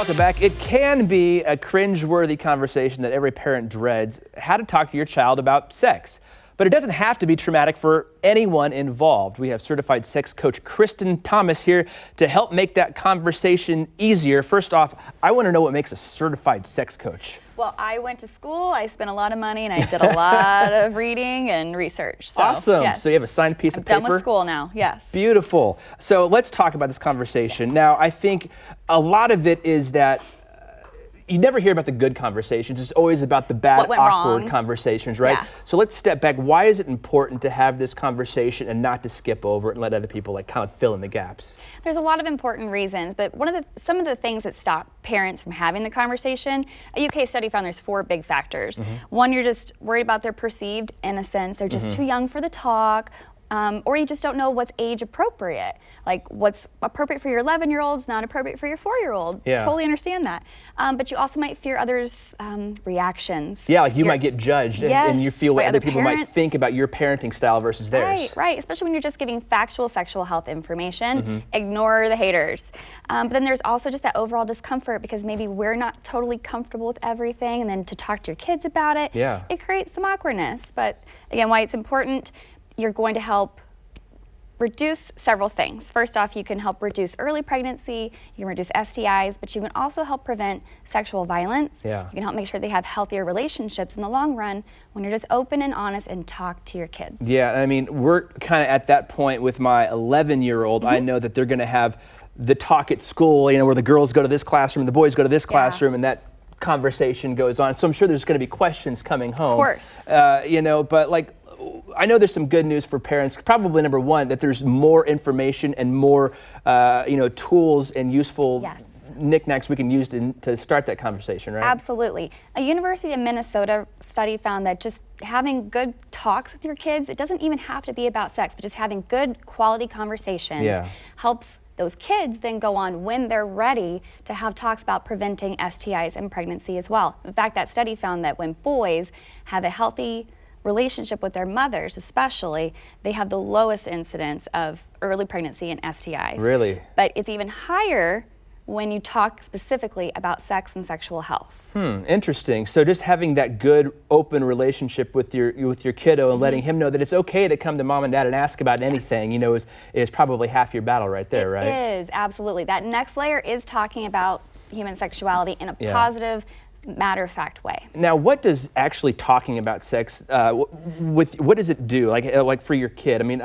Welcome back. It can be a cringe-worthy conversation that every parent dreads, how to talk to your child about sex. But it doesn't have to be traumatic for anyone involved. We have certified sex coach Kristen Thomas here to help make that conversation easier. First off, I want to know what makes a certified sex coach. Well, I went to school, I spent a lot of money, and I did a lot of reading and research. So, awesome. Yes. So you have a signed piece of paper? Done with school now, yes. Beautiful. So let's talk about this conversation. Yes. Now, I think a lot of it is that you never hear about the good conversations. It's always about the bad, awkward conversations, right? Yeah. So let's step back. Why is it important to have this conversation and not to skip over it and let other people kind of fill in the gaps? There's a lot of important reasons, but some of the things that stop parents from having the conversation, a UK study found there's 4 big factors. One, you're just worried about their perceived innocence. They're just too young for the talk. Or you just don't know what's age appropriate. Like what's appropriate for your 11-year-old is not appropriate for your 4-year-old. Yeah. Totally understand that. But you also might fear others' reactions. Yeah, like you might get judged and you feel what other people might think about your parenting style versus theirs. Right. Especially when you're just giving factual sexual health information. Ignore the haters. But then there's also just that overall discomfort because maybe we're not totally comfortable with everything, and then to talk to your kids about it, it creates some awkwardness. But again, why it's important, you're going to help reduce several things. First off, you can help reduce early pregnancy, you can reduce STIs, but you can also help prevent sexual violence. Yeah. You can help make sure they have healthier relationships in the long run when you're just open and honest and talk to your kids. Yeah, I mean, we're kind of at that point with my 11-year-old. I know that they're going to have the talk at school, you know, where the girls go to this classroom and the boys go to this classroom, and that conversation goes on. So I'm sure there's going to be questions coming home. Of course. You know, but like, I know there's some good news for parents. Probably number one, that there's more information and more, you know, tools and useful knickknacks we can use to start that conversation, right? Absolutely. A University of Minnesota study found that just having good talks with your kids, it doesn't even have to be about sex, but just having good quality conversations helps those kids then go on when they're ready to have talks about preventing STIs and pregnancy as well. In fact, that study found that when boys have a healthy relationship with their mothers especially, they have the lowest incidence of early pregnancy and STIs. Really? But it's even higher when you talk specifically about sex and sexual health. Interesting. So just having that good open relationship with your kiddo and letting him know that it's okay to come to mom and dad and ask about anything, you know, is probably half your battle right there, right? It is, absolutely. That next layer is talking about human sexuality in a positive, matter-of-fact way. Now, what does actually talking about sex, what does it do, like for your kid? I mean,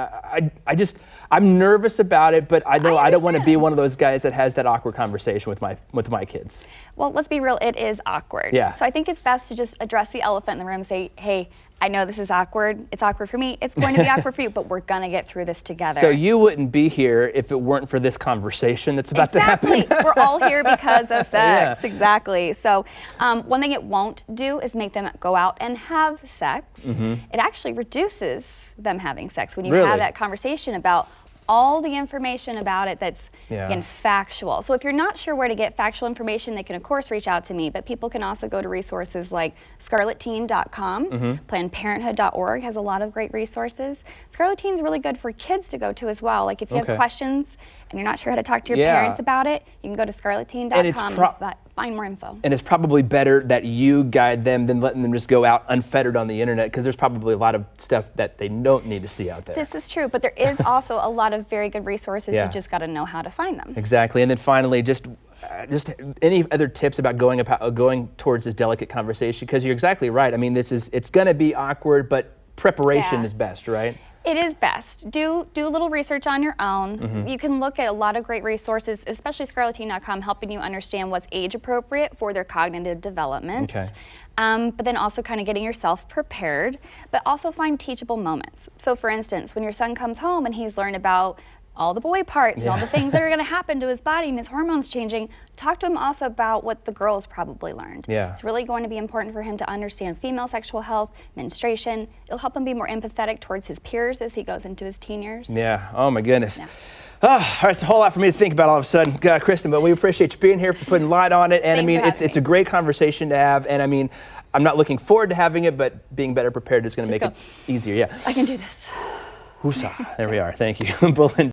I'm nervous about it, but I know I don't want to be one of those guys that has that awkward conversation with my kids. Well, let's be real, it is awkward. Yeah. So I think it's best to just address the elephant in the room and say, hey, I know this is awkward. It's awkward for me. It's going to be awkward for you, but we're going to get through this together. So you wouldn't be here if it weren't for this conversation that's about to happen. Exactly. We're all here because of sex. Exactly. So one thing it won't do is make them go out and have sex. It actually reduces them having sex when you have that conversation about all the information about it that's again factual. So if you're not sure where to get factual information, they can of course reach out to me, but people can also go to resources like scarletteen.com, plannedparenthood.org has a lot of great resources. Scarlet Teen's really good for kids to go to as well. Like if you have questions and you're not sure how to talk to your parents about it, you can go to scarletteen.com and find more info. And it's probably better that you guide them than letting them just go out unfettered on the internet, because there's probably a lot of stuff that they don't need to see out there. This is true, but there is also a lot of very good resources. You just got to know how to find them. Exactly. And then finally, just any other tips about going towards this delicate conversation? Because you're exactly right. I mean, it's going to be awkward, but preparation is best, right? It is best. Do a little research on your own. You can look at a lot of great resources, especially scarletteen.com, helping you understand what's age appropriate for their cognitive development. But then also kind of getting yourself prepared, but also find teachable moments. So for instance, when your son comes home and he's learned about all the boy parts and all the things that are going to happen to his body and his hormones changing, talk to him also about what the girls probably learned. It's really going to be important for him to understand female sexual health, menstruation. It'll help him be more empathetic towards his peers as he goes into his teen years. Oh my goodness. All right, it's a whole lot for me to think about all of a sudden, Kristen, but we appreciate you being here, for putting light on it. And I mean, it's a great conversation to have. And I mean, I'm not looking forward to having it, but being better prepared is going to make it easier. I can do this. There we are. Thank you.